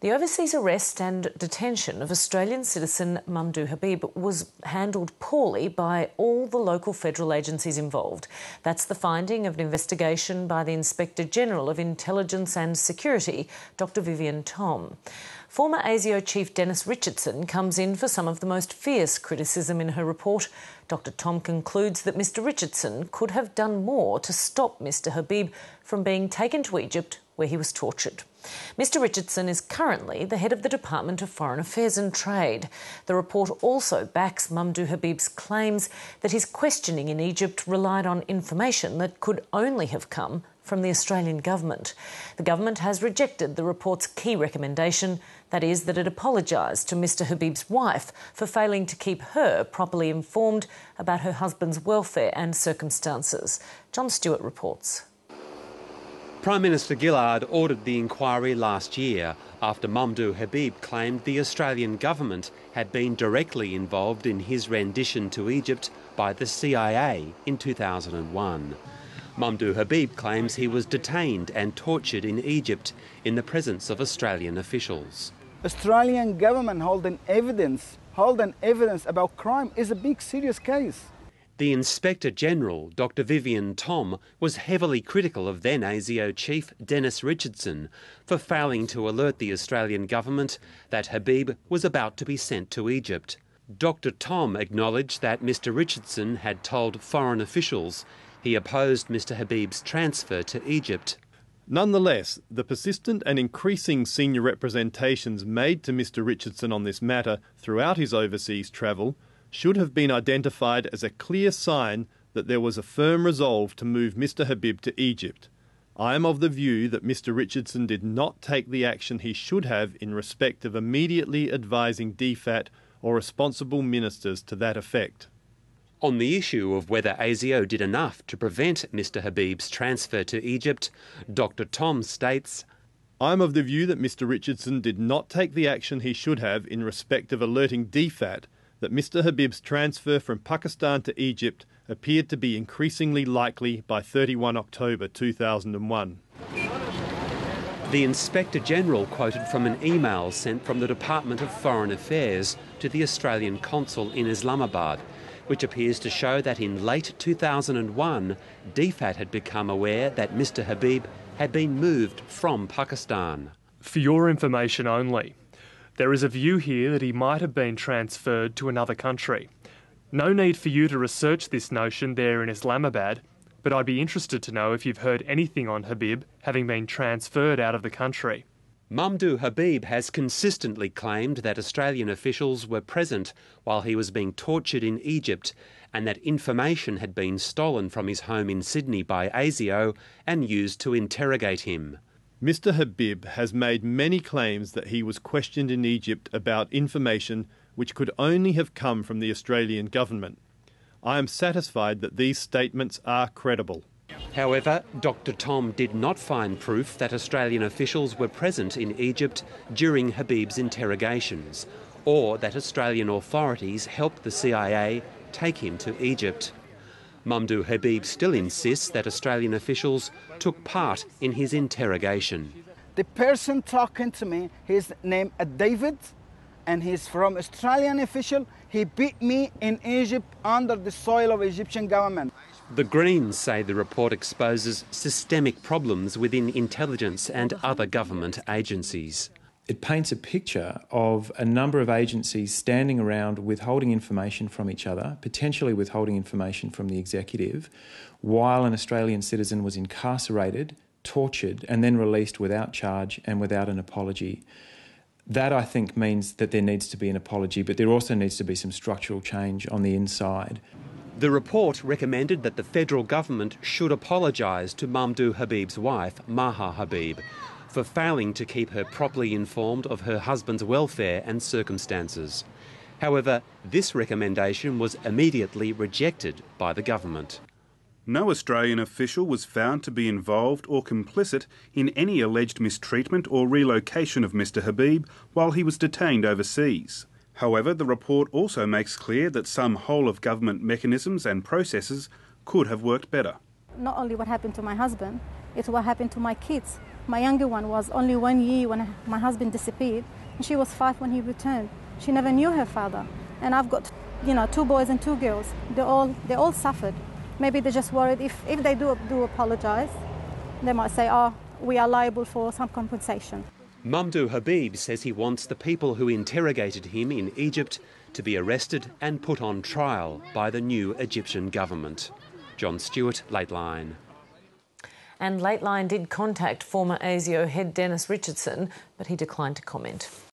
The overseas arrest and detention of Australian citizen Mamdouh Habib was handled poorly by all the local federal agencies involved. That's the finding of an investigation by the Inspector General of Intelligence and Security, Dr Vivienne Thom. Former ASIO Chief Dennis Richardson comes in for some of the most fierce criticism in her report. Dr Thom concludes that Mr Richardson could have done more to stop Mr Habib from being taken to Egypt, where he was tortured. Mr Richardson is currently the head of the Department of Foreign Affairs and Trade. The report also backs Mamdouh Habib's claims that his questioning in Egypt relied on information that could only have come from the Australian government. The government has rejected the report's key recommendation, that is, that it apologised to Mr Habib's wife for failing to keep her properly informed about her husband's welfare and circumstances. John Stewart reports. Prime Minister Gillard ordered the inquiry last year after Mamdouh Habib claimed the Australian government had been directly involved in his rendition to Egypt by the CIA in 2001. Mamdouh Habib claims he was detained and tortured in Egypt in the presence of Australian officials. Australian government holding evidence about crime is a big serious case. The Inspector General, Dr Vivienne Thom, was heavily critical of then ASIO Chief Dennis Richardson for failing to alert the Australian government that Habib was about to be sent to Egypt. Dr Thom acknowledged that Mr Richardson had told foreign officials he opposed Mr Habib's transfer to Egypt. Nonetheless, the persistent and increasing senior representations made to Mr Richardson on this matter throughout his overseas travel should have been identified as a clear sign that there was a firm resolve to move Mr Habib to Egypt. I am of the view that Mr Richardson did not take the action he should have in respect of immediately advising DFAT or responsible ministers to that effect. On the issue of whether ASIO did enough to prevent Mr Habib's transfer to Egypt, Dr Thom states, I am of the view that Mr Richardson did not take the action he should have in respect of alerting DFAT that Mr Habib's transfer from Pakistan to Egypt appeared to be increasingly likely by 31 October 2001. The Inspector General quoted from an email sent from the Department of Foreign Affairs to the Australian consul in Islamabad, which appears to show that in late 2001, DFAT had become aware that Mr Habib had been moved from Pakistan. For your information only, there is a view here that he might have been transferred to another country. No need for you to research this notion there in Islamabad, but I'd be interested to know if you've heard anything on Habib having been transferred out of the country. Mamdouh Habib has consistently claimed that Australian officials were present while he was being tortured in Egypt and that information had been stolen from his home in Sydney by ASIO and used to interrogate him. Mr Habib has made many claims that he was questioned in Egypt about information which could only have come from the Australian government. I am satisfied that these statements are credible. However, Dr Thom did not find proof that Australian officials were present in Egypt during Habib's interrogations, or that Australian authorities helped the CIA take him to Egypt. Mamdouh Habib still insists that Australian officials took part in his interrogation. The person talking to me, his name is David, and he's from Australian official. He beat me in Egypt under the soil of Egyptian government. The Greens say the report exposes systemic problems within intelligence and other government agencies. It paints a picture of a number of agencies standing around withholding information from each other, potentially withholding information from the executive, while an Australian citizen was incarcerated, tortured, and then released without charge and without an apology. That, I think, means that there needs to be an apology, but there also needs to be some structural change on the inside. The report recommended that the federal government should apologise to Mamdouh Habib's wife, Maha Habib, for failing to keep her properly informed of her husband's welfare and circumstances. However, this recommendation was immediately rejected by the government. No Australian official was found to be involved or complicit in any alleged mistreatment or relocation of Mr Habib while he was detained overseas. However, the report also makes clear that some whole-of-government mechanisms and processes could have worked better. Not only what happened to my husband, it's what happened to my kids. My younger one was only 1 year when my husband disappeared, and she was 5 when he returned. She never knew her father. And I've got, 2 boys and 2 girls. They all suffered. Maybe they're just worried if they do apologise, they might say, oh, we are liable for some compensation. Mamdouh Habib says he wants the people who interrogated him in Egypt to be arrested and put on trial by the new Egyptian government. John Stewart, Lateline. And Lateline did contact former ASIO head Dennis Richardson, but he declined to comment.